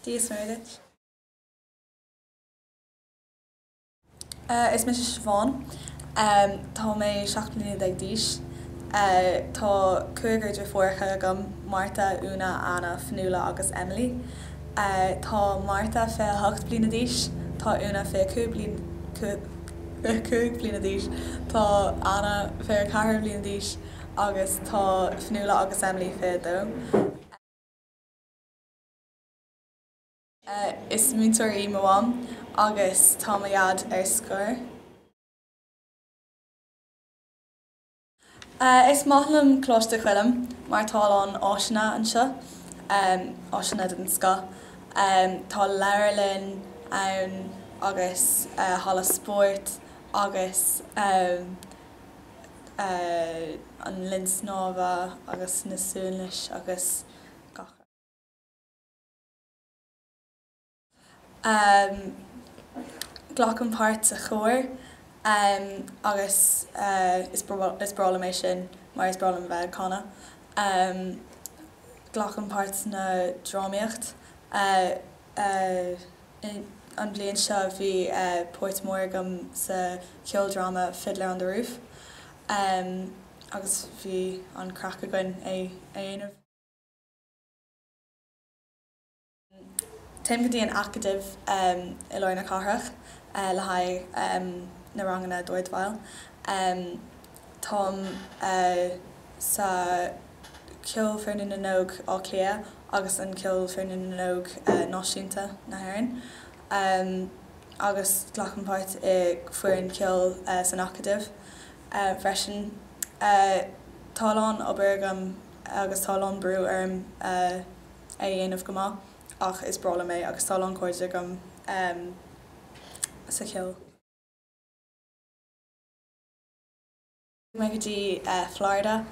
hArdteistiméireachta. Is mis Siobhán. Tá mé 7 bliana ag díos. Tá cuaigir de fuorcha agam Marta, Una, Anna, Fionnuala agus Emily. Tá Marta fé 8 bliana díos, tá Una fé 5 bliana díos, tá Anna fé 4 bliana díos, agus tá Fionnuala agus Emily fé 2. Is mútarí mháam agus tá maiad scoile. Is maithlim Coláiste Choilm mar tá an áiseanna anseo, áiseanna den sco. Tá leirlinn ann agus hala sport agus an lins nóga agus na súnlis agus gacha. Glachan páirt a chóir agus is brala mé sin mar is brala bheith cána. Glachan páirt na drámaíocht. An bliain seo bhí Portmór agam sa ceoldrama Fiddler on the Roof. Agus bhí an crack againn é dhéanamh. Táim go dtí an acadamh i leir na cathrach le haghaidh na ranganna dóidmhail. Tám sa ceol fearna na nóg á clia agus an ceol fearna na nóg náisiúnta na hÉireann. Agus glachan páirt ag fuair an ceol san acadamh freisin. Táilán obair agam agus táilán brú arm é dhéanamh go maith ach is brala mé agus táilán cóide agam sa ceol. Mé go dtí Florida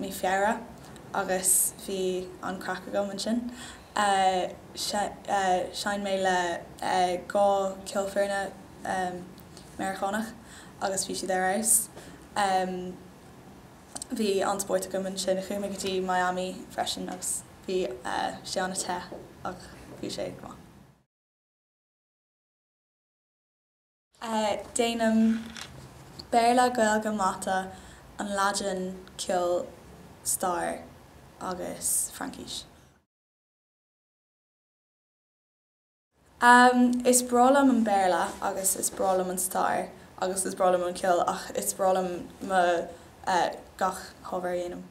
mí feara agus bhí an crack agam an sin. Sean mé le gá ceol fearna Americánach agus bhí siad ar aos. Bhí an sport agam an sin chu mé go dtí Miami freisin agus bhí sé anna te ach bhí sé go. Déanamh béile gaeilge mata an laidin ceol star agus Francais. Is bralam an béile agus is bralam an star agus is bralam an ceol ach is bralam mo gach chomhair dhéanamh.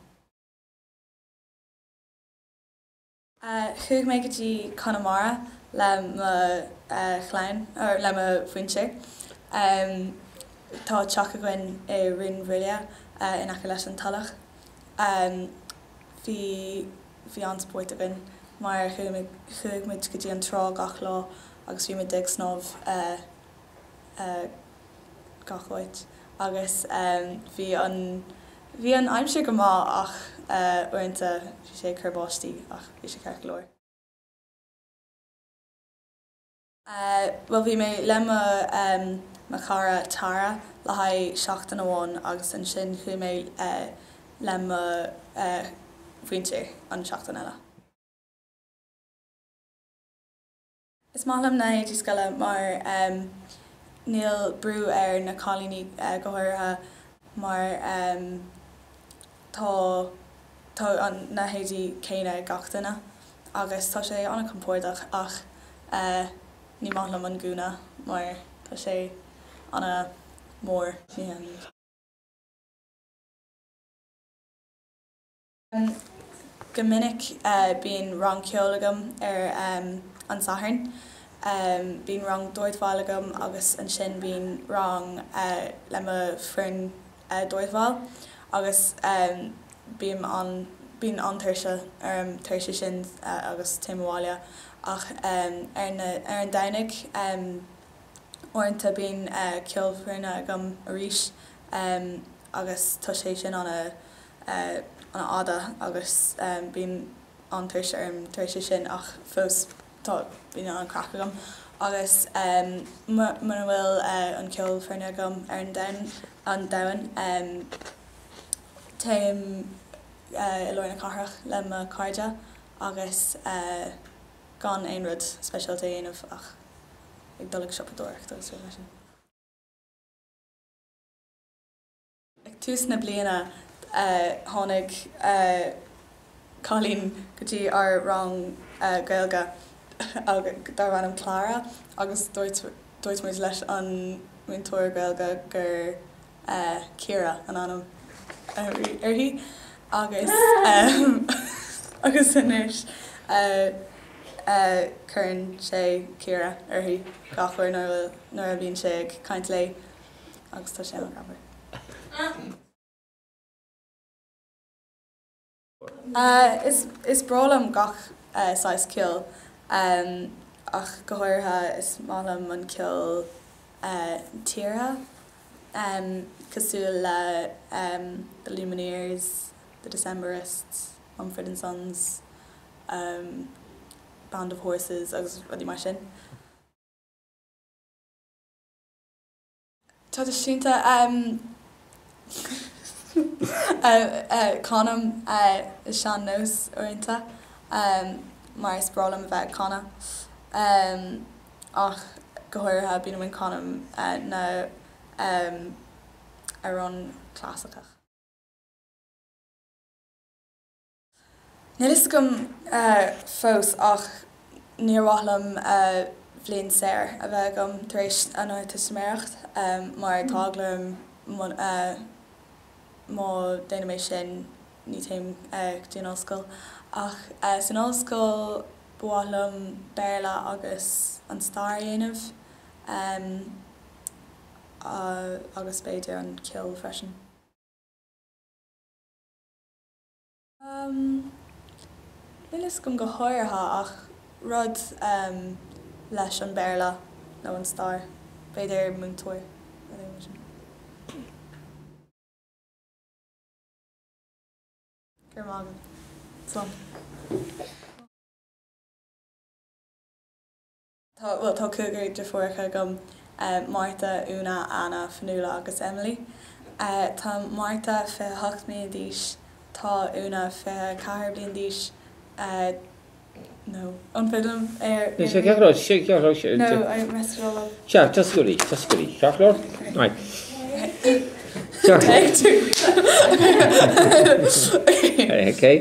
Chuaigh mé go dtí cheamara le mo chláin or le mo bhainte. Tá teach againn i Rinn Bhéaltriail in aice leis an talach. Bhí an sport againn mar chuaigh muid go dtí an trá gach lá agus bhí muid ag snámh gach uait. Agus bhí an aimsir go maith ach uaireanta bhí sé churbáistí ach bhí sé ceart go leor. Well bhí mé le mo cara tara le haghaidh 7 amháin agus an sin chuaigh mé le mo bhainte an 7 eile. Is maithlim na hArdteistiméireachta scoile mar níl brú ar na cáilíní go háirithe mar tá na hArdteistiméireachta céine gach duine agus tá sé anna compordach ach ní maithlim an gúna mar tá sé anna mór. Go minic bíonn rang ceol agam ar an sathairn. Bíonn rang dóidmhail agam agus an sin bíonn rang le mo foireann dóidmhail agus bíonn an tuirse sin agus téamáile ach ar an dteannach uaireanta bíonn ceol fearna agam arís agus tá sé sin anna ada agus bíonn an tuirse sin ach fós tá bíonn an crack agam agus mar bhfuil an ceol fearna agam ar an domhain táim i leir na cathrach le mo cairde agus gan ein rud specialta dhéanamh ach ag dul ag siopadóireachta agus rud leis. Ag tús na bliana tháinig Colleen go dtí ar rang Gaeilge dar bhainm Clara agus dúirt muid leis an muinteoir Gaeilge gur Ciara an anam arthaí agus agus inis chuireann sé Ciara arthaí gachfuair nuair a bhíonn sé ag caint lé agus tá sé an gabair. Is bralam gach 6 cil ach go háirithe is málam an cil tíre cosúil le the Lumineers, the Decemberists, Mumford and Sons, Band of Horses agus rudí mar sin. Tá sínta Conam is sean nós orintanta mar is bralam a bheith conna ach go háirithe bíonn min Conam na ar an clásachach. Níl gom fós ach níorhalam bhliain séir a bheith gom tar éis an hArdteistiméireachta mar táglaim má déanamh sin ní taim dtíon ollscoil ach san ollscoil bualam Béil agus an stair dhéanamh agus beidir an cil freisin. Níl gom go háirithe ach rud leis an Béil nó an stair beidir muinteoir. Gur mágan. Slán. Tá cúgur de fuaircha gom Martha, Una, Anna, Fionnuala agus Emily. Tá Martha fé 8 mbliana d'aois, tá Una fé 4 bliana d'aois. No, anfidum Is sé ceachtráid No, I messed it all up. Seach, tá scoilí. Seachlór? Right. Take two. Okay.